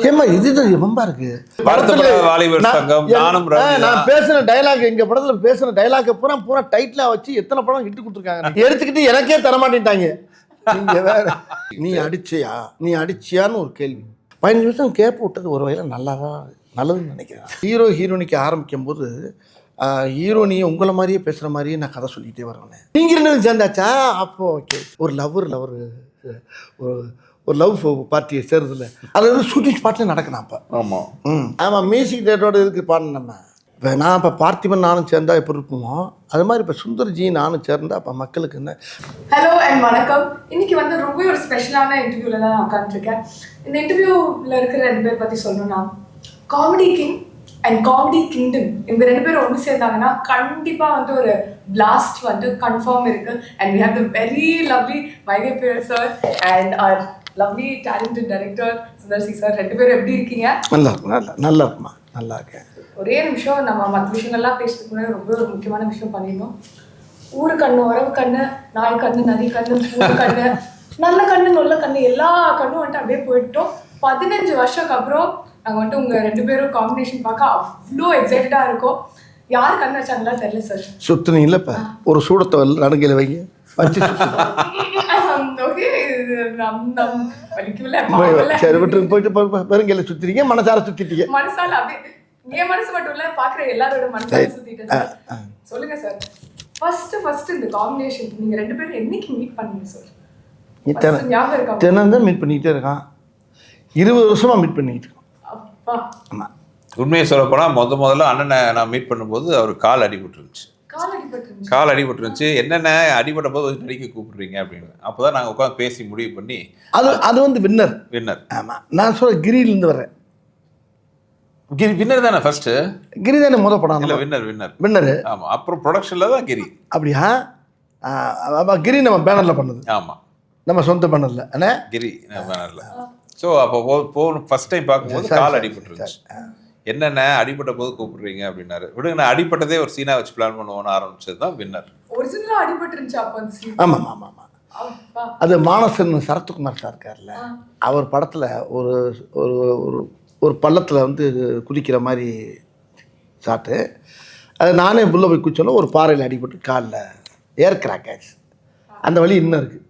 ஏமா இதுதான் ரொம்ப இருக்கு. நான் பேசுன டைலாக் எங்க படத்துல பேசுன டைலாக் பூரா டைட்டிலா வச்சு எத்தனை படம் இட்டு கொடுத்துருக்காங்க. எடுத்துக்கிட்டு எனக்கே தரமாட்டேன்ட்டாங்க. நீங்க வேற நீ அடிச்சியான்னு ஒரு கேள்வி 15 நிமிஷம் கேப் விட்டது ஒரு வகையில் நல்லதுன்னு நினைக்கிறேன். ஹீரோனிக்கு ஆரம்பிக்கும் போது ஹீரோனியை உங்களை மாதிரியே பேசுகிற மாதிரியே நான் கதை சொல்லிகிட்டே வரேன். நீங்கள் ரெண்டு சேர்ந்தாச்சா? அப்போ ஓகே. ஒரு லவ் பார்ட்டியை சேருதில்ல, அது வந்து ஷூட்டிங் ஸ்பாட்டில் நடக்கணும். அப்போ ஆமாம் மியூசிக் டேட்டோட இதுக்கு பாடணும். நம்ம இப்போ நான் இப்போ பார்த்திபன் நானும் சேர்ந்தா எப்படி இருக்குமோ அது மாதிரி இப்போ சுந்தர்ஜி நானும் சேர்ந்தா அப்போ மக்களுக்கு என்ன. ஹலோ அண்ட் வணக்கம். இன்னைக்கு வந்து ரொம்ப ஒரு ஸ்பெஷலான இன்டர்வியூவில் தான் நான் உட்காந்துருக்கேன். இந்த இன்டர்வியூவில் இருக்கிற 2 பேர் பற்றி சொல்லணும்னா, comedy king and comedy kingdom, இந்த 2 பேரும் ஒன்று சேர்ந்தாங்கன்னா கண்டிப்பாக வந்து ஒரு பிளாஸ்ட் வந்து கன்ஃபார்ம் இருக்கு. And we have the very lovely Vaigai பியர் sir and our lovely talented director Sundar C sir. 2 பேரும் எப்படி இருக்கீங்க? நல்லா இருக்குமா? நல்லா இருக்கேன். ஒரே நிமிஷம், நம்ம மற்ற விஷயங்கள்லாம் பேசுறதுக்கு முன்னாடி ரொம்ப ஒரு முக்கியமான விஷயம் பண்ணிடணும். ஊரு கண்ணு, உறவு கண்ணு, நாய் கண்ணு, நரி கண்ணு, பூ கண்ணு, நல்ல கண்ணு, நல்ல கண்ணு, எல்லா கண்ணும் வந்துட்டு அப்படியே போயிட்டோம். 15 வருஷத்துக்கு அப்புறம் நாங்கள் வந்துட்டு உங்கள் 2 பேரும் காம்பினேஷன் பார்க்க அவ்வளோ எக்ஸைட்டடாக இருக்கோம். யார் கண்ணு வச்சாங்களா தெரியல சார். சுத்துனீங்களா? இப்போ ஒரு சூடத்தை நடுங்கையில் வைங்க வச்சு சரி விட்டு போயிட்டு பெருங்கையில சுத்திட்டீங்க, மனசார சுத்திட்டீங்க. மனசால அப்படியே என் மனசு மட்டும் இல்ல, பாக்குற எல்லாரோட மனசால சுத்திட்டேன். சொல்லுங்க சார், ஃபர்ஸ்ட் இந்த காம்பினேஷன் நீங்க 2 பேரும் என்னைக்கு மீட் பண்ணீங்க சார்? தினம் தான் மீட் பண்ணிக்கிட்டே இருக்கான். 20 வருஷமா மீட் பண்ணிக்கிட்டு இருக்கோம். அப்பா ஆமாம், உண்மையை சொல்ல போனால் முதல்ல அண்ணனை நான் மீட் பண்ணும்போது அவர் கால் அடிபட்டுருந்துச்சு. என்னென்ன அடிபட்ட போது நடிக்க கூப்பிடுறீங்க அப்படின்னு. அப்போ தான் நாங்கள் உட்காந்து பேசி முடிவு பண்ணி அது வந்து வின்னர். ஆமாம், நான் சொல்ல கிரியிலேருந்து வர்றேன். வின்னர் தானே ஃபர்ஸ்ட்டு? கிரி தானே முதல் படம்? இல்லை, வின்னர். ஆமாம், அப்புறம் ப்ரொடக்ஷனில் தான் கிரி. அப்படியா? கிரி நம்ம பேனரில் பண்ணது. ஆமாம், நம்ம சொந்த பேனரில். அண்ணே கிரி பேனரில். ஸோ அப்போ ஃபர்ஸ்ட் டைம் பார்க்கும்போது கால் அடிபட்டுருந்துச்சு. என்னென்ன அடிப்பட்ட போது கூப்பிடுறீங்க அப்படின்னாரு. விடுங்க, நான் அடிப்பட்டதே ஒரு சீனா வச்சு பிளான் பண்ணுவோன்னு ஆரம்பிச்சது தான் வின்னர். ஒரிஜினலாக அடிபட்டுருந்துச்சு அப்போ அந்த சீன். ஆமாம். அது மானசன் சரத்குமார் சார் இருக்கார்ல, அவர் படத்தில் ஒரு ஒரு ஒரு பள்ளத்தில் வந்து குதிக்கிற மாதிரி சாட்டு. அது நானே புள்ள போய் குச்சோன்னா ஒரு பாறையில் அடிபட்டு காலில் ஏர் கிராக் ஆச்சு. அந்த வலி இன்னும் இருக்குது.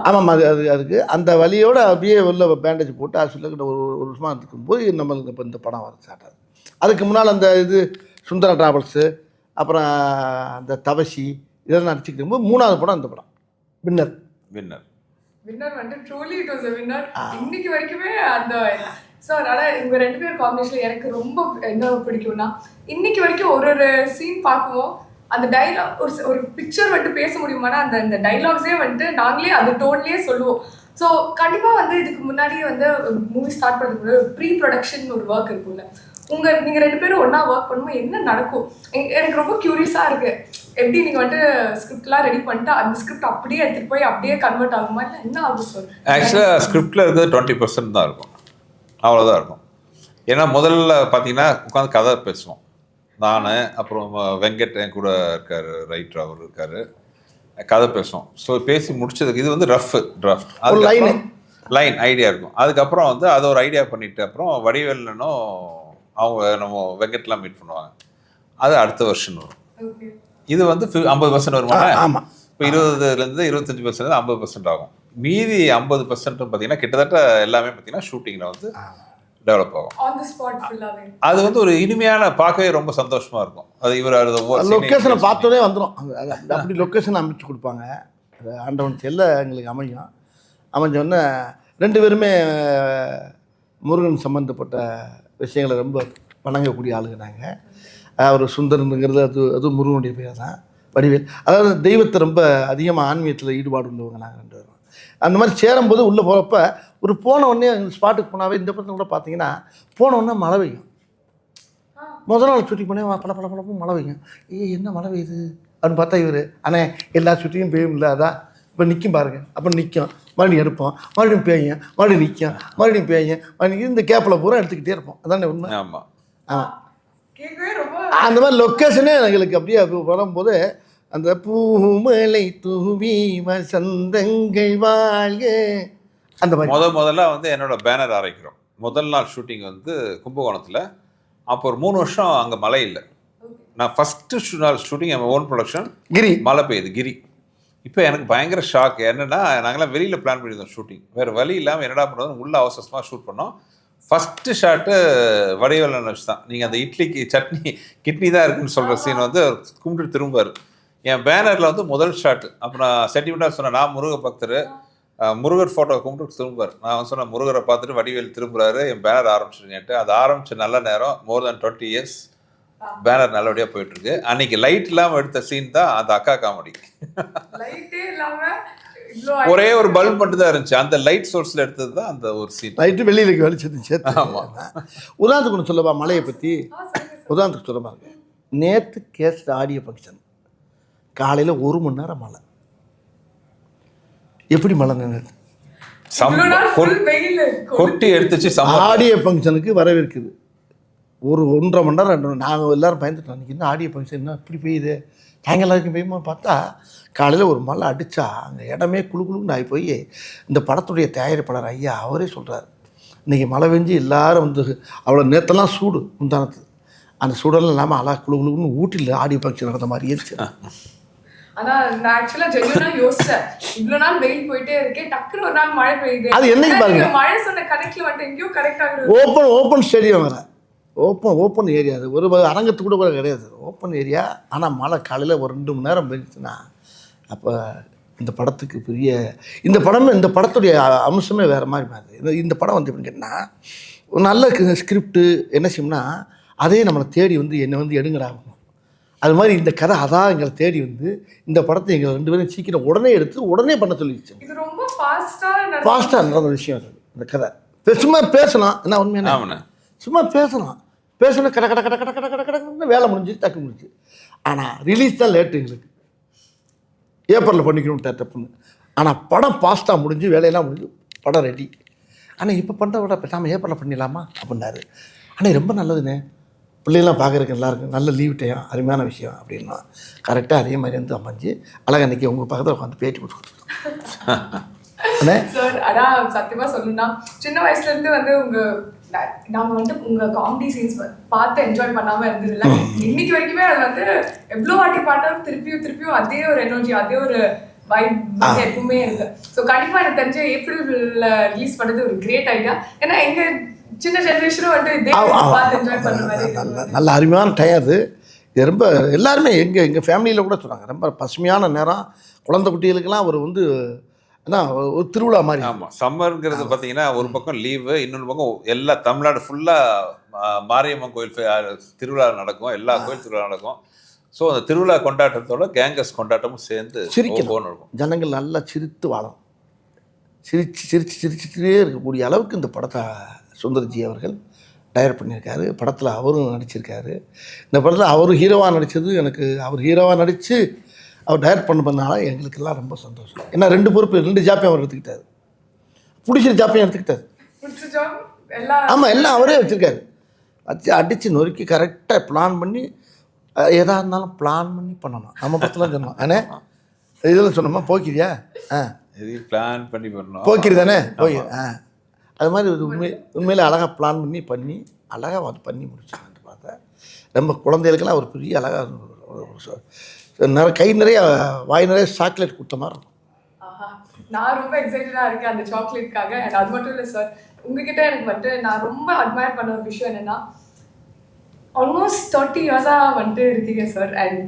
ஆமாம், அதுக்கு அந்த வலியோடு அப்படியே உள்ள பேண்டேஜ் போட்டு ஹாஸ்பிட்டலுக்கு ஒரு வருஷமாக இருக்கும்போது நம்மளுக்கு இப்போ இந்த படம் வர சாட்டாது. அதுக்கு முன்னால் அந்த இது சுந்தரா டிராவல்ஸு, அப்புறம் அந்த தவசி இதெல்லாம் நடிச்சுக்கிட்டு இருக்கும்போது 3வது படம் இந்த படம் வின்னர் வந்து truly it was a winner. இன்னைக்கு வரைக்குமே அந்த சார். ஆனால் இவங்க 2 பேர் காம்பினேஷன் எனக்கு ரொம்ப என்ன பிடிக்கும்னா, இன்னைக்கு வரைக்கும் ஒரு சீன் பார்க்குவோம், அந்த டைலாக் ஒரு பிக்சர் வந்துட்டு பேச முடியுமானா அந்த டைலாக்ஸே வந்துட்டு நாங்களே அந்த டோன்லேயே சொல்லுவோம். ஸோ கண்டிப்பாக வந்து இதுக்கு முன்னாடியே வந்து மூவி ஸ்டார்ட் பண்ணுறது ப்ரீ ப்ரொடக்ஷன் ஒரு ஒர்க் இருக்கும்ல. நீங்கள் 2 பேரும் ஒன்றா ஒர்க் பண்ணும்போது என்ன நடக்கும்? எனக்கு ரொம்ப க்யூரியஸாக இருக்குது. எப்படி நீங்கள் வந்துட்டு ஸ்கிரிப்ட்லாம் ரெடி பண்ணிட்டு அந்த ஸ்கிரிப்ட் அப்படியே எடுத்துகிட்டு போய் அப்படியே கன்வெர்ட் ஆகுமா, இல்லை என்ன ஆகும் சார்? ஆக்சுவலாக ஸ்கிரிப்டில் இருக்கிறது 20% தான் இருக்கும், அவ்வளோதான் இருக்கும். ஏன்னா முதல்ல பார்த்தீங்கன்னா உட்காந்து கதை பேசுவோம். நான் அப்புறம் வெங்கட் என் கூட இருக்கார், ரைட்டர் அவர் இருக்கார், கதை பேசுவோம். ஸோ பேசி முடிச்சதுக்கு இது வந்து டிராஃப்ட் அது லைன் ஐடியா இருக்கும். அதுக்கப்புறம் வந்து அதை ஒரு ஐடியா பண்ணிட்டு அப்புறம் வடிவேலனும் அவங்க நம்ம வெங்கட்லாம் மீட் பண்ணுவாங்க. அது அடுத்த வருஷன் வரும். இது வந்து 50% வருமா? ஆமாம், இப்போ 20% 25% 50% ஆகும். மீதி 50% பார்த்தீங்கன்னா கிட்டத்தட்ட எல்லாமே பார்த்தீங்கன்னா ஷூட்டிங்கில் வந்து டெவலப் ஆகும். அது வந்து ஒரு இனிமையான, பார்க்கவே ரொம்ப சந்தோஷமா இருக்கும். அது இவர் லொக்கேஷனை பார்த்தோன்னே வந்துடும். அப்படி லொக்கேஷன் அமைச்சு கொடுப்பாங்க. ஆண்டவன் செல்ல எங்களுக்கு அமைஞ்சோடனே 2 பேருமே முருகன் சம்மந்தப்பட்ட விஷயங்களை ரொம்ப வணங்கக்கூடிய ஆளுங்க நாங்கள். அவர் சுந்தரனுங்கிறது அது முருகனுடைய பேர் தான். வடிவேல் அதாவது தெய்வத்தை ரொம்ப அதிகமாக ஆன்மீகத்தில் ஈடுபாடு உள்ளவங்க நாங்கள் 2 பேரும். அந்த மாதிரி சேரும்போது உள்ளே போகிறப்ப ஒரு போன உடனே ஸ்பாட்டுக்கு போனாவே இந்த படத்தில் கூட பார்த்தீங்கன்னா போன உடனே மழை பெய்யும். முதல் நாள் ஷூட்டிங் பண்ணி பல மழை பெய்யும். என்ன மழை பெய்யுது அப்படின்னு பார்த்தா இவர் அண்ணே எல்லா ஷூட்டிங்கும் பெய்யும் இல்லை, அதான் இப்போ நிற்கும் பாருங்க. அப்புறம் நிற்கும், மறுபடியும் எடுப்போம், மறுபடியும் பேயும், மறுபடியும் நிற்கும், மறுபடியும் பேயும், இந்த கேப்பில் பூரா எடுத்துக்கிட்டே இருப்போம். அதானே உண்மை? ஆமாம். அந்த மாதிரி லொக்கேஷனே எங்களுக்கு அப்படியே வரும்போது அந்த பூமலை தூவி வசந்தங்கள் வாழ்க அந்த மாதிரி முதல்ல வந்து என்னோட பேனர் அரைக்கிறோம். முதல் நாள் ஷூட்டிங் வந்து கும்பகோணத்தில். அப்போ ஒரு 3 வருஷம் அங்கே மழை இல்லை. நான் ஃபஸ்ட்டு நாள் ஷூட்டிங் என் ஓன் ப்ரொடக்ஷன், கிரி மழை பெய்யுது கிரி. இப்போ எனக்கு பயங்கர ஷாக். என்னென்னா நாங்களாம் வெளியில் பிளான் பண்ணியிருந்தோம் ஷூட்டிங், வேறு வழி இல்லாமல் என்னடா பண்ணுறோம், உள்ள அவசரமாக ஷூட் பண்ணோம். ஃபஸ்ட்டு ஷாட்டு வடிவேலன் வச்சு தான். நீங்கள் அந்த இட்லிக்கு சட்னி கிட்னி தான் இருக்குன்னு சொல்கிற சீன் வந்து கும்பிட்டு திரும்பார். என் பேனரில் வந்து முதல் ஷாட்டு. அப்போ நான் சென்டிமெண்ட்டாக சொன்னேன், நான் முருக பக்தர், முருகர் ஃபோட்டோ கும்பிட்டு திரும்புவார். நான் வந்து சொன்னேன் முருகரை பார்த்துட்டு வடிவேல் திரும்புறாரு, என் பேனர் ஆரம்பிச்சிருங்கன்ட்டு. அது ஆரம்பித்த நல்ல நேரம், மோர் தென் 20 years பேனர் நல்லபடியாக போயிட்டுருக்கு. அன்னைக்கு லைட் இல்லாமல் எடுத்த சீன் தான் அந்த அக்கா காமெடி. ஒரே ஒரு பல்ப் மட்டும் தான் இருந்துச்சு, அந்த லைட் சோர்ஸில் எடுத்தது தான் அந்த ஒரு சீன். லைட்டு வெளியில் வெளிச்சது சேர்த்து. ஆமாம். உதாரணத்துக்கு ஒன்று சொல்லவா மலையை பற்றி? உதாரணத்துக்கு சொல்லமா இருக்கு, நேற்று கேஸ்ட் ஆடியோ ஃபங்க்ஷன் காலையில் 1 மணி நேரம் மழை. எப்படி மழை நின்று கொட்டி எடுத்துச்சு. ஆடியோ ஃபங்க்ஷனுக்கு வரவேற்குது ஒரு 1.5 மணி நேரம் 2 நாங்கள் எல்லோரும் பயந்துட்டோம். அன்றைக்கி என்ன ஆடியோ ஃபங்க்ஷன் என்ன இப்படி பெய்யுது, நாங்கள் எல்லாருக்கும் பெய்யுமா பார்த்தா காலையில் ஒரு மழை அடித்தா அந்த இடமே குழுக்குழுன்னு ஆகி போய் இந்த படத்துடைய தயாரிப்பாளர் ஐயா அவரே சொல்கிறார், இன்றைக்கி மழை பெஞ்சு எல்லோரும் வந்து அவ்வளோ நேற்றெல்லாம் சூடு முந்தானத்து, அந்த சூடெல்லாம் இல்லாமல் அழகா குழுக்குழுன்னு ஊட்டியில் ஆடியோ ஃபங்க்ஷன் நடந்த மாதிரி இருந்துச்சு. ஆனால் நான் ஆக்சுவலாக ஜென்யூனாக யோசிச்சேன், இவ்வளோ நாள் வெயில் போயிட்டே இருக்கேன், டக்குனு ஒரு நாள் மழை பெய்யுது. அது என்னைக்கு பாருங்க, மழை சொன்ன கரெக்டில் வந்துட்டு எங்கேயோ கரெக்ட் ஆகுது. ஓப்பன் ஸ்டேடியம் வேறு, ஓப்பன் ஏரியா, அது ஒரு அரங்கத்துக்கு கூட கிடையாது, ஓப்பன் ஏரியா. ஆனால் மழை காலையில் ஒரு 2 மணி நேரம் பெஞ்சுச்சுன்னா அப்போ இந்த படத்துக்கு பெரிய இந்த படத்துடைய அம்சமே வேறு மாதிரி மாறுது. இந்த படம் வந்து எப்படின்னு கேட்டால் ஒரு நல்ல ஸ்கிரிப்டு என்ன செய்யணும்னா அதே நம்மளை தேடி வந்து என்னை வந்து எடுங்கடாகும். அது மாதிரி இந்த கதை அதான் எங்களை தேடி வந்து இந்த படத்தை எங்களை 2 பேரும் சீக்கிரம் உடனே எடுத்து உடனே பண்ண சொல்லிடுச்சு. இது ரொம்ப ஃபாஸ்ட்டாக நடந்த விஷயம் அது. இந்த கதை சும்மா பேசலாம், என்ன உண்மையான சும்மா பேசணும் கட கட கட கட கட கட கடன்னு வேலை முடிஞ்சு டக்கு முடிஞ்சு. ஆனால் ரிலீஸ் தான் லேட்டு, எங்களுக்கு ஏப்ரலில் பண்ணிக்கணும் டப்புன்னு. ஆனால் படம் ஃபாஸ்ட்டாக முடிஞ்சு வேலையெல்லாம் முடிஞ்சு படம் ரெடி. ஆனால் இப்போ பண்ணுற விட பேசாமல் ஏப்ரலில் பண்ணிடலாமா அப்படின்னாரு. ஆனால் ரொம்ப நல்லதுண்ணே, பிள்ளைகள்லாம் பார்க்குறதுக்கு நல்லாயிருக்கும், நல்ல லீவ் டைம், அருமையான விஷயம் அப்படின்னா கரெக்டாக அதே மாதிரி வந்து அமைஞ்சு அழகாக அன்றைக்கி உங்கள் பக்கத்தில் உட்காந்து பேட்டி கொடுத்துருக்கோம். சார் அதான் சத்தியமாக சொல்லணும்னா சின்ன வயசுலேருந்து வந்து நாங்கள் வந்து உங்கள் காமெடி சீன்ஸ் பார்த்து என்ஜாய் பண்ணாமல் இருந்ததில்ல. இன்னைக்கு வரைக்குமே அது வந்து எவ்வளோ வாட்டி பார்த்தாலும் திருப்பியும் அதே ஒரு எனர்ஜி, அதே ஒரு வைப் எப்பவுமே இருக்கு. ஸோ கண்டிப்பாக எனக்கு தெரிஞ்ச ஏப்ரலில் ரிலீஸ் பண்ணது ஒரு கிரேட் ஐடியா. ஏன்னா எங்கள் சின்ன ஜென்ரேஷனும் வந்து இதே பார்த்து என்ஜாய் பண்ணுற மாதிரி நல்ல அருமையான டைம் அது. இது ரொம்ப எல்லாருமே எங்கள் ஃபேமிலியில் கூட சொன்னாங்க, ரொம்ப பசுமையான நேரம், குழந்தை குட்டிகளுக்கெல்லாம் ஒரு வந்து ஒரு திருவிழா மாதிரி. ஆமாம், சம்மருங்கிறது பார்த்தீங்கன்னா ஒரு பக்கம் லீவு, இன்னொரு பக்கம் எல்லா தமிழ்நாடு ஃபுல்லாக மாரியம்மன் கோயில் திருவிழா நடக்கும், எல்லா கோயில் திருவிழா நடக்கும். ஸோ அந்த திருவிழா கொண்டாட்டத்தோட கேங்கஸ் கொண்டாட்டமும் சேர்ந்து சிரிக்கணும் இருக்கும். ஜனங்கள் நல்லா சிரித்து வாழும், சிரிச்சுட்டே இருக்கக்கூடிய அளவுக்கு இந்த படத்தை சுந்தர்ஜி அவர்கள் டைரக்ட் பண்ணியிருக்காரு. படத்தில் அவரும் நடிச்சிருக்காரு. இந்த படத்தில் அவர் ஹீரோவாக நடித்தது எனக்கு, அவர் ஹீரோவாக நடித்து அவர் டைரக்ட் பண்ணனால எங்களுக்கெல்லாம் ரொம்ப சந்தோஷம். ஏன்னா 2 பொறுப்பு 2 ஜாப்பையும் அவர் எடுத்துக்கிட்டார், பிடிச்சிற ஜாப்பையும் எடுத்துக்கிட்டார். ஆமாம், எல்லாம் அவரே வச்சுருக்காரு. வச்சு அடித்து நொறுக்கி கரெக்டாக பிளான் பண்ணி எதாக இருந்தாலும் பிளான் பண்ணி பண்ணணும். நம்ம படத்தில் சொன்னோம் ஏன்னா இதில் சொன்னோமா போக்கிறியா பிளான் பண்ணி பண்ணணும், போக்கிரி தானே போய் அது மாதிரி உண்மையில் அழகாக பிளான் பண்ணி அழகாக வந்து பண்ணி முடிச்சாங்க. பார்த்தேன் ரொம்ப குழந்தைகளுக்கெல்லாம் ஒரு பெரிய அழகாக கை நிறைய வாய் நிறைய சாக்லேட் கொடுத்த மாதிரி இருக்கும். நான் ரொம்ப எக்ஸைட்டடாக இருக்கேன் அந்த சாக்லேட்காக. அண்ட் அது மட்டும் இல்லை சார், உங்ககிட்ட எனக்கு வந்துட்டு நான் ரொம்ப அட்மையர் பண்ண ஒரு விஷயம் என்னென்னா ஆல்மோஸ்ட் 30 இயர்ஸாக வந்துட்டு இருக்கீங்க சார். அண்ட்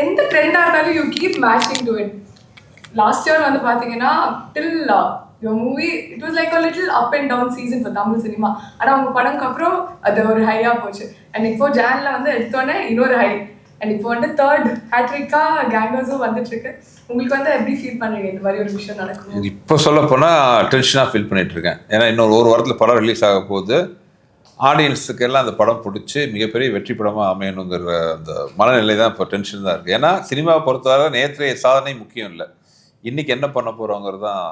எந்த ட்ரெண்டாக இருந்தாலும் you keep matching to it. Last year வந்து பார்த்தீங்கன்னா till your movie it was like a little up and down season for Tamil cinema. ஆனால் உங்கள் படம்க்கு அப்புறம் அது ஒரு ஹையாக போச்சு. அண்ட் இப்போ ஜானில் வந்து எடுத்தோடனே இன்னொரு ஹை. அண்ட் இப்போ வந்து 3rd ஹேட்ரிக்காக கேங்கர்ஸும் வந்துட்டுருக்கு. உங்களுக்கு வந்து எப்படி ஃபீல் பண்ணுறீங்க இந்த மாதிரி ஒரு விஷயம் நடக்கும்? இப்போ சொல்ல போனால் டென்ஷனாக ஃபீல் பண்ணிகிட்ருக்கேன். ஏன்னா இன்னொரு 1 வாரத்தில் படம் ரிலீஸ் ஆக போகுது. ஆடியன்ஸுக்கெல்லாம் அந்த படம் பிடிச்சி மிகப்பெரிய வெற்றி படமாக அமையணுங்கிற அந்த மனநிலை தான் இப்போ டென்ஷன் தான் இருக்குது. ஏன்னா சினிமாவை பொறுத்தவரை நேற்றைய சாதனை முக்கியம் இல்லை, இன்றைக்கி என்ன பண்ண போகிறோங்கிறது தான்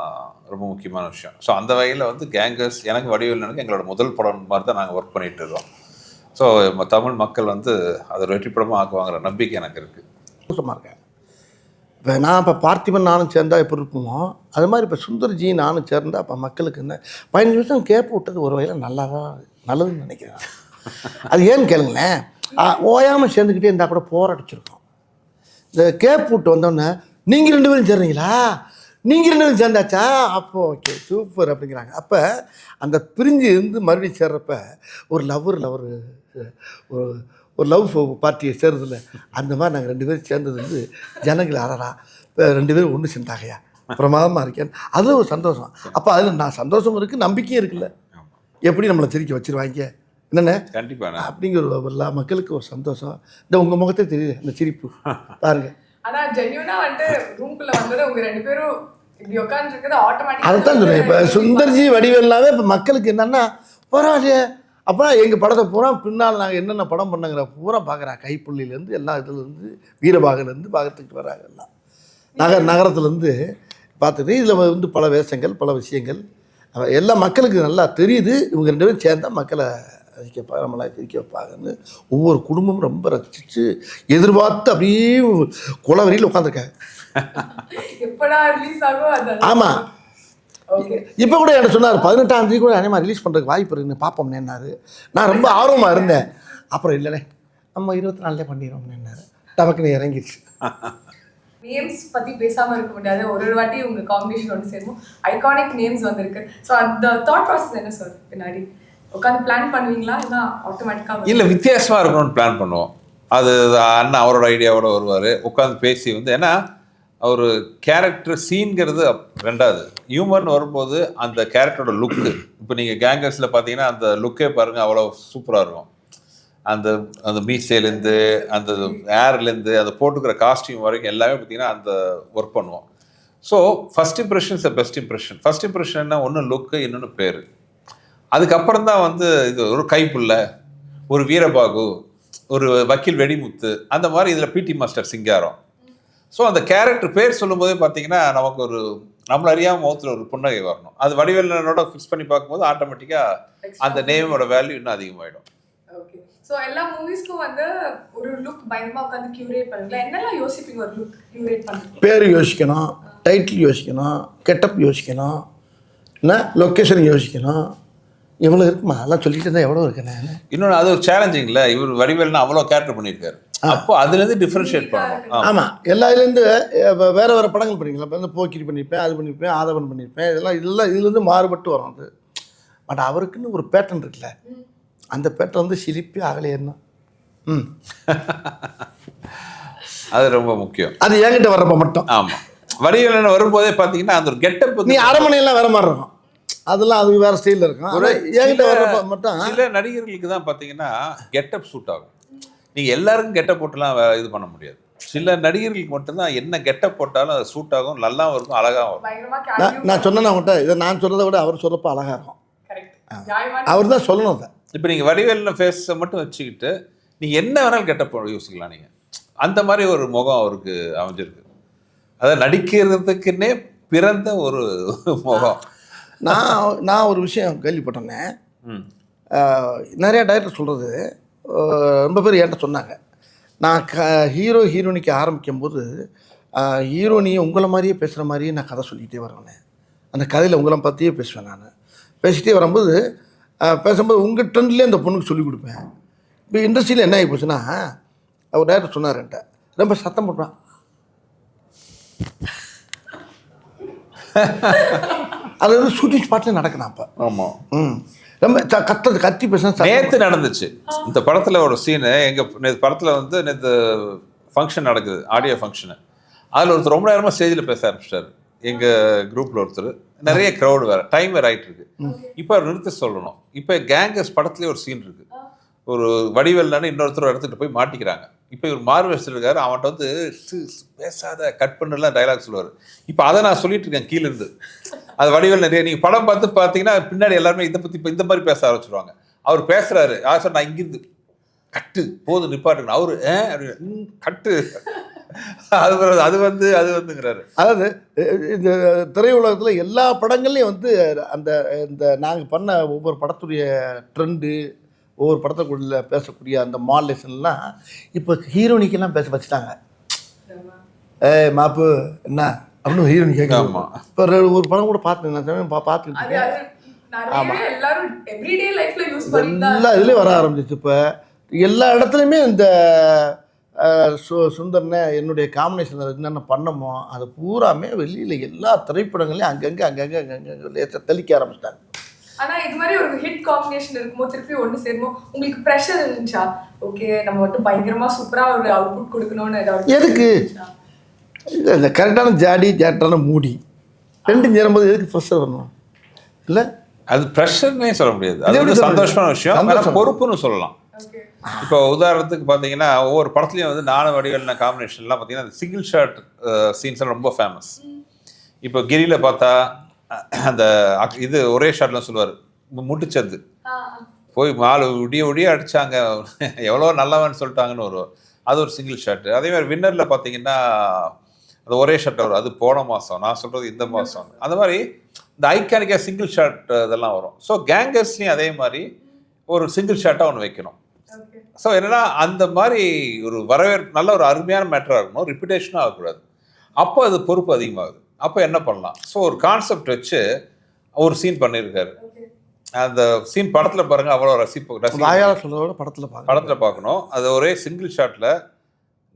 ரொம்ப முக்கியமான விஷயம். ஸோ அந்த வகையில் வந்து கேங்கர்ஸ் எனக்கு வடிவேலனுக்கு எங்களோட முதல் படம் மாதிரி தான் நாங்கள் ஒர்க் பண்ணிகிட்டு இருக்கோம். ஸோ தமிழ் மக்கள் வந்து அதை வெற்றி படமாக ஆக்குவாங்கிற நம்பிக்கை எனக்கு இருக்குது. சந்தோஷமாக இருக்கேன். இப்போ நான் இப்போ பார்த்திபன் நானும் சேர்ந்தா எப்படி இருக்குமோ அது மாதிரி இப்போ சுந்தர்ஜி நானும் சேர்ந்தா அப்போ மக்களுக்கு என்ன 15 நிமிஷம் கேப் விட்டது ஒரு வகையில் நல்லதுன்னு நினைக்கிறேன். அது ஏன்னு கேளுங்களேன், ஓயாமல் சேர்ந்துக்கிட்டே இருந்தால் கூட போராடிச்சிருக்கோம். இந்த கேப் விட்டு வந்தோடனே நீங்கள் 2 பேரும் சேர்றீங்களா, நீங்கள் 2 பேரும் சேர்ந்தாச்சா, அப்போ ஓகே சூப்பர் அப்படிங்கிறாங்க. அப்போ அந்த பிரிஞ்சு இருந்து மறுபடியும் சேர்றப்ப ஒரு ஒரு லவ் பார்ட்டியை சேர்றதில்ல, அந்த மாதிரி நாங்கள் 2 பேரும் சேர்ந்தது வந்து ஜனங்கள் அறடா இப்போ 2 பேரும் ஒன்று சேர்ந்தாகையா பிரமாதமாக இருக்கேன், அது ஒரு சந்தோஷம். அப்போ அதில் நான் சந்தோஷம் இருக்குது, நம்பிக்கையும் இருக்குல்ல. எப்படி நம்மளை சிரிக்க வச்சுருவாங்க என்னென்ன கண்டிப்பாக அப்படிங்கிற எல்லா மக்களுக்கு ஒரு சந்தோஷம். இந்த உங்கள் முகத்தே தெரியுது அந்த சிரிப்பு பாருங்க. ஆனா ஜென்யூனா வந்து ரூம்குள்ள வந்தது உங்க 2 பேரும் இப்படி உட்காந்துருக்குது ஆட்டோமேட்டிக்கா. அதுதான் சொல்றேன். இப்போ சுந்தர்ஜி வடிவேல்லாவே இப்போ மக்களுக்கு என்னன்னா பரவாயில்லையே, அப்போ எங்கள் படத்தை பூரா பின்னால் நாங்கள் என்னென்ன படம் பண்ணங்கிற பூரா பார்க்குறாங்க. கைப்புள்ளிலேருந்து எல்லா இதுலேருந்து வீரபாகலேருந்து பார்த்துக்கிட்டு வராங்க. எல்லாம் நகரத்துலேருந்து பார்த்துட்டு இதில் வந்து பல வேஷங்கள் பல விஷயங்கள் எல்லாம் மக்களுக்கு நல்லா தெரியுது. இவங்க 2 பேரும் சேர்ந்தால் மக்களை ரசிக்க நம்மளை சிரிக்க வைப்பாங்கன்னு ஒவ்வொரு குடும்பமும் ரொம்ப ரசித்து எதிர்பார்த்து அப்படியே குளவரியில் உட்காந்துருக்காங்க. எப்படா ரிலீஸ் ஆகும். ஆமாம், இப்போ கூட என்ன சொன்னார் 18ஆம் தேதி கூட அதே மாதிரி ரிலீஸ் பண்ணுறதுக்கு வாய்ப்பு இருக்குன்னு பார்ப்போம்னேன்னாரு. நான் ரொம்ப ஆர்வமாக இருந்தேன். அப்புறம் இல்லைண்ணே நம்ம 24 பண்ணிடுவோம்னேன்னாரு. டபக்குன்னு இறங்கிடுச்சு. நேம்ஸ் பற்றி பேசாமல் இருக்க முடியாது. ஒரு வாட்டி உங்கள் காம்பினேஷன் ஒன்று சேரும் ஐகானிக் நேம்ஸ் வந்திருக்கு. ஸோ அந்த தாட் ப்ராசஸ் என்ன சார்? பின்னாடி உட்காந்து பிளான் பண்ணுவீங்களா இல்லை ஆட்டோமேட்டிக்காக? இல்லை, வித்தியாசமாக இருக்கணும்னு பிளான் பண்ணுவோம். அது அண்ணன் அவரோட ஐடியாவோட வருவார், உட்காந்து பேசி வந்து. ஏன்னா ஒரு கேரக்டர் சீன்கிறது ரெண்டாவது, ஹியூமன் வரும்போது அந்த கேரக்டரோட லுக்கு. இப்போ நீங்கள் கேங்கர்ஸில் பார்த்தீங்கன்னா அந்த லுக்கே பாருங்கள் அவ்வளோ சூப்பராக இருக்கும். அந்த அந்த மீசைலேருந்து அந்த ஏர்லேருந்து அந்த போட்டுக்கிற காஸ்டியூம் வரைக்கும் எல்லாமே பார்த்தீங்கன்னா அந்த ஒர்க் பண்ணுவோம். So first impressions best impression. First இம்ப்ரெஷன்னா ஒன்று லுக்கு, இன்னொன்று பேர். அதுக்கப்புறம் தான் வந்து இது ஒரு கைப்புள்ள, ஒரு வீரபாகு, ஒரு வக்கீல் வெடிமுத்து, அந்த மாதிரி இதில் பிடி மாஸ்டர் சிங்காரம். ஸோ அந்த கேரக்டர் பேர் சொல்லும்போதே பார்த்தீங்கன்னா நமக்கு ஒரு நம்மள அறியாமல் முகத்தில் ஒரு புன்னகை வரணும். அது வடிவேலனோட ஃபிக்ஸ் பண்ணி பார்க்கும்போது ஆட்டோமேட்டிக்காக அந்த நேமோட வேல்யூ இன்னும் அதிகமாகிடும். ஓகே. ஸோ எல்லா மூவிஸ்க்கும் வந்து ஒரு லுக் பயங்கரமாக உட்காந்து கியூரேட் பண்ணுங்களா? என்னெல்லாம் யோசிப்பீங்க ஒரு லுக் கியூரேட் பண்ணுறது? பேர் யோசிக்கணும், டைட்டில் யோசிக்கணும், கெட்டப் யோசிக்கணும், என்ன லொக்கேஷன் யோசிக்கணும். எவ்வளோ இருக்குமா அதெல்லாம் சொல்லிட்டு இருந்தால் எவ்வளோ இருக்கு. நான் இன்னொன்று அது ஒரு சேலஞ்சிங்ல இவர் வடிவேல்னா அவ்வளோ கேரக்டர் பண்ணியிருக்காரு. அப்போ அதுலேருந்து டிஃப்ரென்ஷியேட் பண்ணணும். ஆமாம், எல்லா இதுலேருந்து வேறு வேறு படங்கள் பண்ணிக்கலாம். இப்போ வந்து போக்கிரி பண்ணியிருப்பேன், அது பண்ணியிருப்பேன், ஆதவன் பண்ணியிருப்பேன், இதெல்லாம் இதுலேருந்து மாறுபட்டு வரும் அது. பட் அவருக்குன்னு ஒரு பேட்டர்ன் இருக்குல்ல, அந்த பேட்டர்ன் வந்து சிரிப்பி அகலையேன்னா அது ரொம்ப முக்கியம். அது என்கிட்ட வர்றப்ப மட்டும். ஆமாம், வடிவேலன் வரும்போதே பார்த்தீங்கன்னா அந்த ஒரு கெட்டப் நீ அரமனையெல்லாம் வேற மாதிரி இருக்கும், அதெல்லாம் அது வேறு ஸ்டைலில் இருக்கும். என்கிட்ட வர்றப்ப மட்டும் சில நடிகர்களுக்கு தான் பார்த்தீங்கன்னா கெட்டப் சூட் ஆகும். நீங்கள் எல்லாருக்கும் கெட்டப் போட்டுலாம் இது பண்ண முடியாது. சில நடிகர்களுக்கு மட்டும்தான் என்ன கெட்டப் போட்டாலும் அது சூட் ஆகும், நல்லாவும் இருக்கும், அழகாகவும் இருக்கும். நான் சொன்னேன் அவங்கள்ட்ட, இதை நான் சொல்கிறத விட அவர் சொல்கிறப்ப அழகாக இருக்கும். அவர் தான் சொல்லணும் அதை. இப்போ நீங்கள் வடிவேலில் ஃபேஸை மட்டும் வச்சுக்கிட்டு நீங்கள் என்ன வேணாலும் கெட்டப் யோசிக்கலாம். நீங்கள் அந்த மாதிரி ஒரு முகம் அவருக்கு அமைஞ்சிருக்கு. அதை நடிக்கிறதுக்குன்னே பிறந்த ஒரு முகம். நான் ஒரு விஷயம் கேள்விப்பட்டேன்னே, நிறையா டைரக்டர் சொல்கிறது ரொம்ப பேர் என்கிட்ட சொன்னாங்க. நான் ஹீரோயினிக்கு ஆரம்பிக்கும்போது ஹீரோனியை உங்களை மாதிரியே பேசுகிற மாதிரியே நான் கதை சொல்லிக்கிட்டே வருவேன். அந்த கதையில் உங்களை பற்றியே பேசுவேன். நான் பேசிகிட்டே வரும்போது பேசும்போது உங்கள் ட்ரெண்ட்லேயே அந்த பொண்ணுக்கு சொல்லிக் கொடுப்பேன். இப்போ இண்டஸ்ட்ரியில் என்ன ஆகி போச்சுன்னா, அவர் டைரக்டர் சொன்னார் என்கிட்ட, ரொம்ப சத்தம் போட்டான். அது வந்து ஷூட்டிங் ஸ்பாட்லேயே நடக்கணும் அப்போ. ஆமாம், ரொம்ப கத்தி பேச நேற்று நடந்துச்சு. இந்த படத்தில் ஒரு சீனு, எங்கள் படத்தில் வந்து நேற்று ஃபங்க்ஷன் நடக்குது, ஆடியோ ஃபங்க்ஷனு. அதில் ஒருத்தர் ரொம்ப நேரமாக ஸ்டேஜில் பேச ஆரம்பிச்சிட்டாரு. எங்கள் குரூப்பில் ஒருத்தர், நிறைய க்ரௌடு வேறு, டைம் வேறு ஆகிட்டு இருக்கு. இப்போ அவர் நிறுத்த சொல்லணும். இப்போ கேங்கஸ் படத்துலேயே ஒரு சீன் இருக்குது. ஒரு வடிவேல்னு இன்னொருத்தர் எடுத்துகிட்டு போய் மாட்டிக்கிறாங்க. இப்போ இவர் மார்வெஸ்டர் இருக்காரு, அவன்கிட்ட வந்து பேசாத கட் பண்ணலாம் டைலாக் சொல்லுவார். இப்போ அதை நான் சொல்லிட்டு இருக்கேன் கீழேருந்து. அது வடிவேல் நிறைய நீங்கள் படம் பார்த்தீங்கன்னா பின்னாடி எல்லாருமே இதை பற்றி இப்போ இந்த மாதிரி பேச ஆரம்பிச்சிருவாங்க. அவர் பேசுகிறாரு, யார் சார் நான் இங்கிருந்து கட்டு போது நிப்பாட்டுங்க, அவரு கட்டு அது வந்துங்கிறாரு. அதாவது இந்த திரையுலகத்தில் எல்லா படங்கள்லையும் வந்து இந்த நாங்கள் பண்ண ஒவ்வொரு படத்துடைய ட்ரெண்டு, ஒவ்வொரு படத்துக்குள்ள பேசக்கூடிய அந்த மாடலேஷன்லாம் இப்போ ஹீரோனிக்கெல்லாம் பேச வச்சுட்டாங்க. மாப்பு என்ன அப்படின்னு ஹீரோயின் கேட்கலாம். ஆமா. இப்போ ஒரு படம் கூட பார்த்தேன் நான் பார்த்துட்டு அது இருக்கேன். நிறையவே எல்லாரும் எவ்ரிடே லைஃப்ல யூஸ் பண்ணிட்டு எல்லா இதுலேயும் வர ஆரம்பிச்சிச்சு. இப்போ எல்லா இடத்துலையுமே இந்த சுந்தர்னே என்னுடைய காம்பினேஷன் என்னென்ன பண்ணமோ அது பூராமே வெளியில் எல்லா திரைப்படங்களையும் அங்கங்கே தெளிக்க ஆரம்பிச்சிட்டாங்க. ஆனா இது மாதிரி ஒரு ஹிட் காம்பினேஷன் இருக்கும்போது திருப்பி ஒன்று சேரும்போது உங்களுக்கு ப்ரெஷர் இருந்துச்சா? ஓகே நம்ம மட்டும் பயங்கரமா சூப்பரா ஒரு அவுட்புட் கொடுக்கணும்னு ஏதாவது எதுக்கு இல்லை இந்த கரெக்டான ஜாட்டான மூடி ரெண்டும் சேரும்போது எதுக்கு ப்ரெஷர் வரணும்? இல்லை அது ப்ரெஷர்னே சொல்ல முடியாது. அது வந்து சந்தோஷமான விஷயம், பொறுப்புன்னு சொல்லலாம். இப்போ உதாரணத்துக்கு பார்த்தீங்கன்னா ஒவ்வொரு படத்துலையும் வந்து நானும் வடிவேலு காம்பினேஷன்லாம் பார்த்தீங்கன்னா அந்த சிங்கிள் ஷாட் சீன்ஸ் ரொம்ப ஃபேமஸ். இப்போ கிரியில் பார்த்தா அந்த இது ஒரே ஷாட்லாம் சொல்லுவார், முட்டுச்சந்து போய் மாலு விடிய அடித்தாங்க எவ்வளோ நல்லவன்னு சொல்லிட்டாங்கன்னு வரும், அது ஒரு சிங்கிள் ஷாட்டு. அதே மாதிரி வின்னரில் பார்த்தீங்கன்னா அது ஒரே ஷாட் வரும், அது போன மாதம், நான் சொல்கிறது இந்த மாதம். அந்த மாதிரி இந்த ஐக்கானிக்காக சிங்கிள் ஷாட் இதெல்லாம் வரும். ஸோ கேங்கர்ஸ்லையும் அதே மாதிரி ஒரு சிங்கிள் ஷாட்டாக ஒன்று வைக்கணும். ஸோ என்னன்னா அந்த மாதிரி ஒரு நல்ல ஒரு அருமையான மேட்டராக இருக்கணும், ரிப்பிட்டேஷனாக ஆகக்கூடாது. அப்போ அது பொறுப்பு அதிகமாகுது. அப்போ என்ன பண்ணலாம்? ஸோ ஒரு கான்செப்ட் வச்சு ஒரு சீன் பண்ணியிருக்காரு. அந்த சீன் படத்தில் பாருங்கள், அவ்வளோ படத்தில் பார்க்கணும். அது ஒரே சிங்கிள் ஷாட்டில்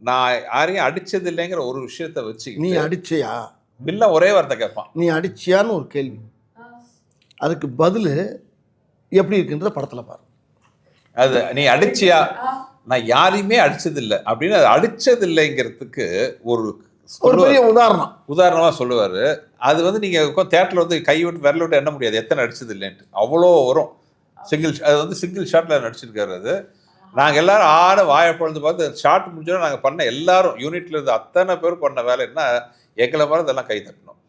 நான் யாரையும் அடித்தது இல்லைங்கிற ஒரு விஷயத்த வச்சு நீ அடிச்சியா பில்ல ஒரே வார்த்தை கேட்பான், நீ அடிச்சியான்னு ஒரு கேள்வி, அதுக்கு பதில் எப்படி இருக்குன்றத படத்தில் பாரு. அது நீ அடிச்சியா, நான் யாரையுமே அடிச்சதில்லை அப்படின்னு அது அடிச்சதில்லைங்கிறதுக்கு ஒரு பெரிய உதாரணமாக சொல்லுவார். அது வந்து நீங்கள் தேட்டரில் வந்து கை விட்டு விரல விட்டு எண்ண முடியாது எத்தனை அடிச்சது இல்லைன்ட்டு, அவ்வளோ வரும். அது வந்து சிங்கிள் ஷாட்டில் நடிச்சிருக்காரு. அது நாங்கள் எல்லாரும் வாயை பொழுது பார்த்து ஷார்ட் முடிஞ்சோன்னா நாங்கள் பண்ண எல்லாரும் யூனிட்ல இருந்து அத்தனை பேர் பண்ண வேலை என்ன, எங்களை மாதிரி இதெல்லாம் கை தட்டணும்.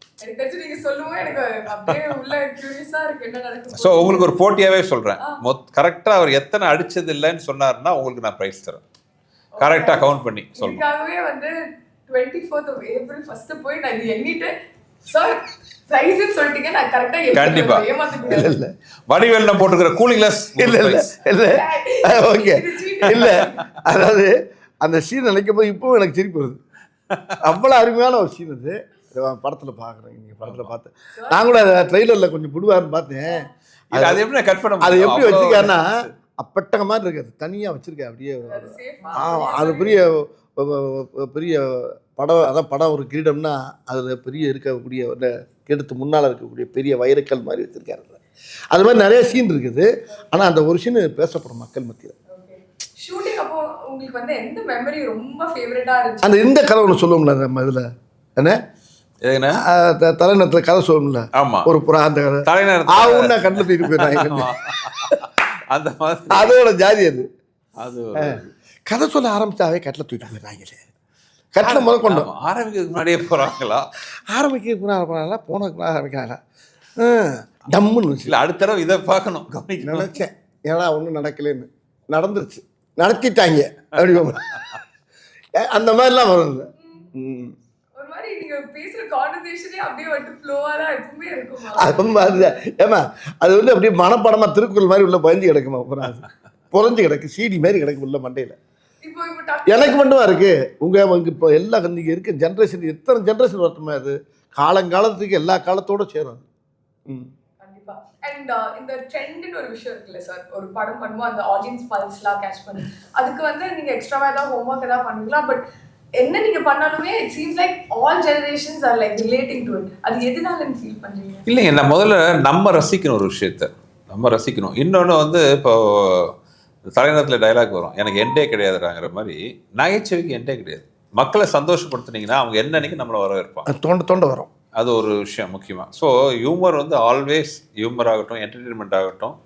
ஸோ உங்களுக்கு ஒரு போட்டியாகவே சொல்கிறேன், கரெக்டாக அவர் எத்தனை அடிச்சது இல்லைன்னு சொன்னார்னா உங்களுக்கு நான் ப்ரைஸ் தரேன், கரெக்டாக கவுண்ட் பண்ணி சொல்லுங்கள். வந்து 24th of April ஃபர்ஸ்ட் போய் நான் இது எண்ணிட்டு சார் பிரைஸ் சொல்லிட்டீங்க, நான் கரெக்டா கண்டிப்பா இல்ல வடிவேல்ல போட்டுக்கிற கூலிங் கிளாஸ் இல்ல ஓகே இல்ல, அதாவது அந்த சீன் நினைக்கும் போது இப்போ எனக்கு சிரிப்பு வருது. அவ்வளோ அருமையான ஒரு சீன் அது. படத்தில் பார்க்குறேன், நீங்கள் படத்தில் பார்த்து நான் கூட ட்ரெய்லரில் கொஞ்சம் புடுவாருன்னு பார்த்தேன். அது எப்படி கட் பண்ண, அது எப்படி வச்சுருக்காருன்னா அப்பட்டங்க மாதிரி இருக்காது, தனியாக வச்சுருக்கேன் அப்படியே. அது பெரிய படம், அதான் படம் ஒரு கிரீடம்னா அதில் பெரிய இருக்கக்கூடிய கிரீடத்து முன்னால் இருக்கக்கூடிய பெரிய வைரக்கல் மாதிரி வச்சுருக்காரு. அது மாதிரி நிறைய சீன் இருக்குது. ஆனால் அந்த ஒரு சீன் பேசப்படும் மக்கள் மத்தியில். ஷூட்டிங் அப்போ உங்களுக்கு வந்து எந்த மெமரி ரொம்ப ஃபேவரட்டாக இருந்துச்சு? அந்த இந்த கதை ஒன்று சொல்லுவோம்ல நம்ம இதில் என்ன தலைநகரத்தில் கதை சொல்லுவோம்ல, ஒரு புறா அந்த கதை தலைநகரம் கண்ணில் தூக்கிட்டு போயிடுறாங்க, அந்த மாதிரி அதோட ஜாதி அது கதை சொல்ல ஆரம்பிச்சாவே கட்டில் தூக்கிட்டு போயிடுறாங்களே. கட்டில் முதல் கொண்டு ஆரம்பிக்கிறதுக்கு முன்னாடியே போகிறாங்களா? ஆரம்பிக்கிறதுக்கு முன்னாடி போனதுக்கு ஆரம்பிக்கிறாங்களா? டம்முன்னு இல்லை, அடுத்த தடவை இதை பார்க்கணும் கவனிக்க நினச்சேன். ஏன்னா ஒன்றும் நடக்கலைன்னு, நடந்துருச்சு, நடத்திட்டாங்க அப்படி அந்த மாதிரிலாம் வரும். ஒரு மாதிரி நீங்க பேசுற கான்வர்சேஷனே அப்படியே வந்து ஃப்ளோவா தான் எப்பவுமே இருக்குமா? அது மாதிரி ஏமா அது வந்து அப்படியே மனப்படமா திருக்குறள் மாதிரி உள்ள பயந்து கிடக்குமா, அப்புறம் புரஞ்சு கிடக்கு, சீடி மாதிரி கிடக்கு உள்ள மண்டையில. எனக்கு மட்டுமா இருக்கு, உங்க இப்போ எல்லா நீங்க இருக்க ஜென்ரேஷன் எத்தனை ஜென்ரேஷன் வரட்டுமா, அது காலங்காலத்துக்கு எல்லா காலத்தோட சேரும். கண்டிப்பா. அண்ட் இந்த ட்ரெண்ட்னு ஒரு விஷயம் இருக்குல்ல சார், ஒரு படம் பண்ணும்போது அந்த ஆடியன்ஸ் பல்ஸ்லாம் கேட்ச் பண்ணி அதுக்கு வந்து நீங்க எக்ஸ்ட்ராவா ஏதாவது ஹோம்ஒர்க் ஏதாவது பண்ணுவீங்களா? பட் என்ன நீங்க பண்ணாலுமே it seems like all generations are like relating to it. அது எதனால ஃபீல் பண்றீங்க? இல்லைங்க, நான் முதல்ல நம்ம ரசிக்கணும், ஒரு விஷயத்த நம்ம ரசிக்கணும். இன்னொன்று வந்து இப்போ தலைநகரத்தில் டைலாக் வரும், எனக்கு எண்டே கிடையாதுங்கிற மாதிரி. நகைச்சுவைக்கு எண்டே கிடையாது. மக்களை சந்தோஷப்படுத்துனீங்கன்னா அவங்க என்னன்னைக்கு நம்மளை வரவேற்பாங்க, தோண்ட வரும். அது ஒரு விஷயம் முக்கியமாக. ஸோ ஹியூமர் வந்து ஆல்வேஸ் ஹியூமர் ஆகட்டும், என்டர்டெயின்மெண்ட் ஆகட்டும்,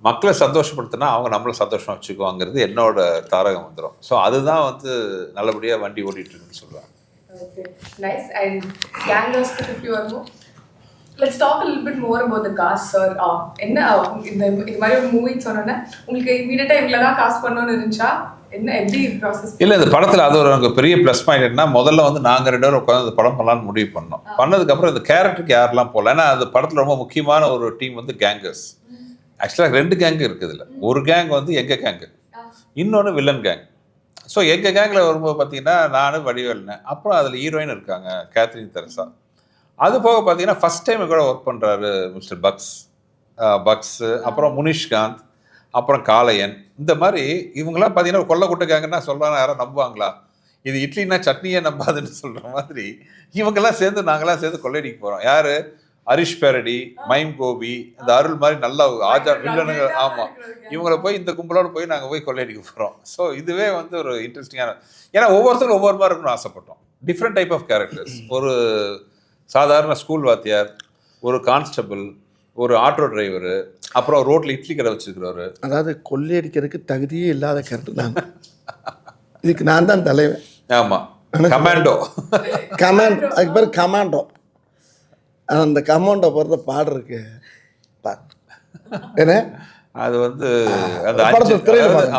மக்களை சந்தோஷப்படுத்தினா அவங்க நம்மளை சந்தோஷமாக வச்சுக்குவாங்கிறது என்னோட தாரகம் வந்துடும். ஸோ அதுதான் வந்து நல்லபடியாக வண்டி ஓடிட்டு இருக்குன்னு சொல்லுவாங்க. Okay, nice. And Gangnam if you are more. Let's talk a little bit more about the cast, sir. என்ன இந்த மாதிரி ஒரு மூவி சொன்னோன்னே உங்களுக்கு இமீடியட்டாக இவ்வளோ தான் காஸ்ட் பண்ணணும்னு இருந்துச்சா? என்ன எப்படி ப்ராசஸ்? இல்லை, இந்த படத்தில் அது ஒரு எனக்கு பெரிய ப்ளஸ் பாயிண்ட் என்ன, முதல்ல வந்து நாங்கள் 2 பேரும் உட்காந்து இந்த படம் பண்ணலான்னு முடிவு பண்ணோம். பண்ணதுக்கப்புறம் இந்த கேரக்டருக்கு யாரெல்லாம் போகல, ஏன்னா அந்த படத்தில் ரொம்ப முக்கியமான ஒரு டீம் வந்து கேங்கர்ஸ். ஆக்சுவலாக 2 கேங்கு இருக்குது. இல்லை, ஒரு கேங் வந்து எங்கள் கேங்கு, இன்னொன்று வில்லன் கேங். ஸோ எங்கள் கேங்கில் வரும்போது பார்த்தீங்கன்னா நானும் வடிவேல்னேன், அப்புறம் அதில் ஹீரோயின் இருக்காங்க கேத்ரின் தெரசா. அது போக பார்த்தீங்கன்னா ஃபர்ஸ்ட் டைம் கூட ஒர்க் பண்ணுறாரு மிஸ்டர் பக்ஸு, அப்புறம் முனிஷ்காந்த், அப்புறம் காளையன். இந்த மாதிரி இவங்கெல்லாம் பார்த்தீங்கன்னா கொல்ல குட்டைக்காங்கன்னா சொல்கிறாங்க, யாரும் நம்புவாங்களா? இது இட்லினா சட்னியே நம்பாதுன்னு சொல்கிற மாதிரி இவங்கெல்லாம் சேர்ந்து நாங்களாம் சேர்ந்து கொள்ளையடிக்க போகிறோம். யார்? ஹரிஷ் பேரடி, மைம் கோபி, இந்த அருள் மாதிரி நல்ல ஆஜா வில்லனுங்க. ஆமாம், இவங்கள போய் இந்த கும்பலோடு போய் நாங்கள் போய் கொள்ளையடிக்க போகிறோம். ஸோ இதுவே வந்து ஒரு இன்ட்ரெஸ்டிங்கான, ஏன்னா ஒவ்வொருத்தரும் ஒவ்வொரு மாதிரி இருக்கணும்னு ஆசைப்பட்டோம். Different type of characters. ஒரு சாதாரண ஸ்கூல் வாத்தியார், ஒரு கான்ஸ்டபிள், ஒரு ஆட்டோ டிரைவரு, அப்புறம் ரோட்டில் இட்லி கடை வச்சுருக்கிறவர். அதாவது கொள்ளையடிக்கிறதுக்கு தகுதியே இல்லாத கேரக்டர் நான். இதுக்கு நான் தான் தலைவன். ஆமாம், கமாண்டோ. அதுக்கு பேர் கமாண்டோ. அந்த கமாண்டோ போகிறத பாடுறதுக்கு ஏன்னா அது வந்து அந்த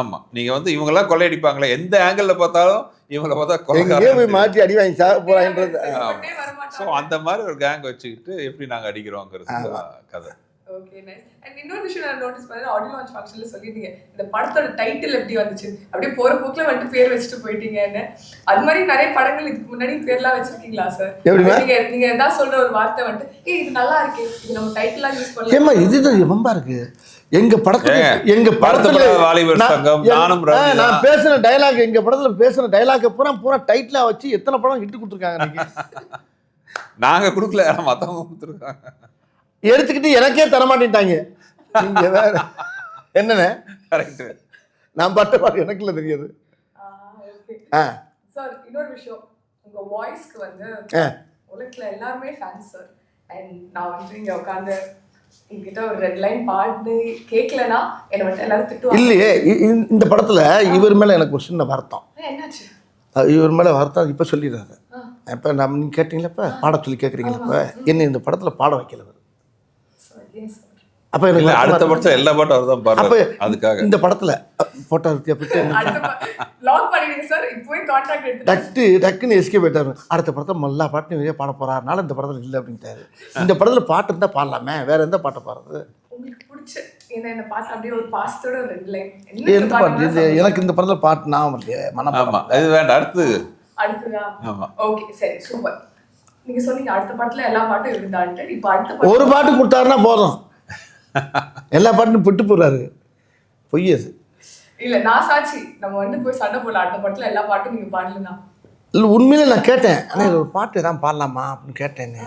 ஆமாம், நீங்கள் வந்து இவங்கெல்லாம் கொள்ளையடிப்பாங்களே, எந்த ஆங்கிளில் பார்த்தாலும் இவங்களை பார்த்தா போய் மாற்றி அடி வாங்கி சாக போகிறான்றது. ஸோ அந்த மாதிரி ஒரு கேங் வச்சுக்கிட்டு எப்படி நாங்கள் அடிக்கிறோங்கிறது கதை. Okay, nice. அண்ட் இன்னொரு விஷயம் நான் நோட்டீஸ் பண்ணேன், ஆடியோ லான்ச் ஃபங்க்ஷன்ல சொல்லிட்டீங்க இந்த படத்தோட டைட்டில் எப்படி வந்துச்சு, அப்படியே போற போக்குல வந்து பேர் வச்சுட்டு போயிட்டீங்கன்னு. அது மாதிரி நிறைய படங்கள் இதுக்கு முன்னாடி பேர்லாம் வச்சிருக்கீங்களா சார்? நீங்க ஏதாவது சொல்ற ஒரு வார்த்தை வந்து இது நல்லா இருக்கு, இது நம்ம டைட்டிலா யூஸ் பண்ணலாம். ஏமா இதுதான் ரொம்ப இருக்கு. எங்க படத்துல வாலிபர் சங்கம், நான் பேசுன டயலாக், எங்க படத்துல பேசுன டயலாக் பூரா டைட்டிலா வச்சு எத்தனை படம் இட்டு கொடுத்துருக்காங்க. நாங்க கொடுக்கல, மத்தவங்க கொடுத்துருக்காங்க. எடுத்துக்கிட்டு எனக்கே தரமாட்டேன்ட்டாங்க. நீங்க வேற என்னண்ணே? கரெக்ட். நான் பட்ட பாட்டு எனக்குள்ள தெரியாது. சார் இன்னொரு விஷயம், உங்க வாய்ஸ்க்கு வந்து உலகத்துல எல்லாருமே ஃபேன்ஸ் சார். அண்ட் நான் வந்து இங்க உட்காந்து என்கிட்ட ஒரு ரெட் லைன் பாட்டு கேட்கலன்னா என்னை வந்து எல்லாரும் திட்டுவாங்க. இல்லையே, இந்த படத்துல இவர் மேல எனக்கு ஒரு சின்ன வருத்தம். என்னாச்சு? இவர் மேல வருத்தம் இப்ப சொல்லிடுறாரு. இப்ப நம்ம நீங்க கேட்டீங்களா, இப்ப பாட சொல்லி கேட்குறீங்களா, இப்ப என்ன இந்த படத்துல பாட வைக்கல. அப்ப எனக்கு அடுத்த படத்துல எல்லா பாட்டும் அவர் தான் பாடுறாரு. அதுக்காக இந்த படத்துல போட்டோ லாக் பண்ணிடுங்க சார், இப்போவே கான்டாக்ட் எடுத்து டக்குன்னு எஸ்கேப் ஆயிட்டாரு. அடுத்த படத்துல எல்லா பாட்டும் வெளியே பாட போறாருனால இந்த படத்துல இல்லை அப்படின்ட்டாரு. இந்த படத்துல பாட்டு இருந்தா பாடலாமே, வேற எந்த பாட்டை பாடுறது உங்களுக்கு பிடிச்ச என்ன பாட்டு? அப்படியே ஒரு பாஸ்டோட ரெட் லைன் எந்த பாட்டு? இது எனக்கு இந்த படத்துல பாட்டு நான் ஆமா, இது வேண்டாம், அடுத்ததா? ஆமா, ஓகே, சரி, சூப்பர். நீங்க சொன்னீங்க அடுத்த பாட்டுல எல்லா பாட்டும் இருந்தான்ட்டு. இப்போ அடுத்த ஒரு பாட்டு கொடுத்தாருன்னா போதும், எல்லா பாட்டும் விட்டு போடுறாரு. பொய் அது இல்ல, நான் சாட்சி. நம்ம வந்து போய் சண்டை போடல, அடுத்த பாட்டுல எல்லா பாட்டும் நீங்க பாடலனா. இல்லை, உண்மையிலே நான் கேட்டேன், ஆனால் ஒரு பாட்டு எதாவது பாடலாமா அப்படின்னு கேட்டேன்.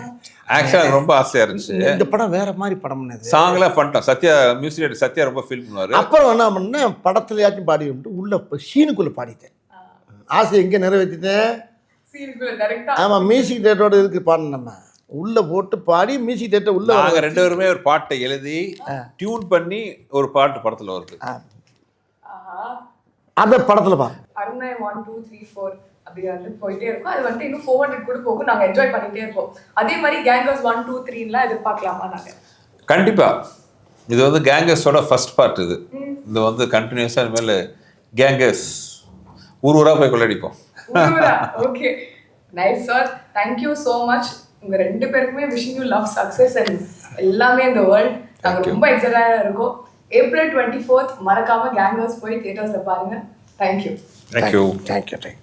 ஆக்சுவலாக ரொம்ப ஆசையாக இருந்துச்சு. இந்த படம் வேற மாதிரி படம், சாங்லாம் பண்ணிட்டோம். சத்யா மியூசிக், சத்யா ரொம்ப ஃபீல் பண்ணுவார். அப்புறம் என்ன பண்ணேன், படத்துலையாச்சும் பாடி விட்டு உள்ள சீனுக்குள்ளே பாடிட்டேன். ஆசை எங்கே நிறைவேற்றிட்டேன்? ஆமாம், மியூசிக் டேட்டோட இருக்கு பாடணும். நம்ம உள்ள போட்டு பாடி மியூசிக் டேட்டை உள்ள நாங்கள் ரெண்டு பேருமே ஒரு பாட்டை எழுதி டியூன் பண்ணி ஒரு பாட்டு படத்தில் வருது. அந்த படத்தில் பாரு, அருணை 1 2 3 4 அப்படி வந்து போயிட்டே இருக்கும். அது வந்து இன்னும் 400 கூட போகும். நாங்கள் என்ஜாய் பண்ணிட்டே இருப்போம். அதே மாதிரி கேங்கர்ஸ் 1 2 3லாம் எதிர்பார்க்கலாமா? நாங்கள் கண்டிப்பாக இது வந்து கேங்கர்ஸோட ஃபர்ஸ்ட் பார்ட். இது வந்து கண்டினியூஸாக இனிமேல் கேங்கர்ஸ் ஊராக போய் கொள்ளடிப்போம். Okay, nice sir, thank you so much. உங்க ரெண்டு பேருக்குமே wishing you love, success and எல்லாமே இந்த வேர்ல்ட். நாங்கள் ரொம்ப எக்ஸைட்டடாக இருக்கோம். April 24th மறக்காம கேங்கர்ஸ் போய் தியேட்டர்ஸில் பாருங்க. தேங்க்யூ.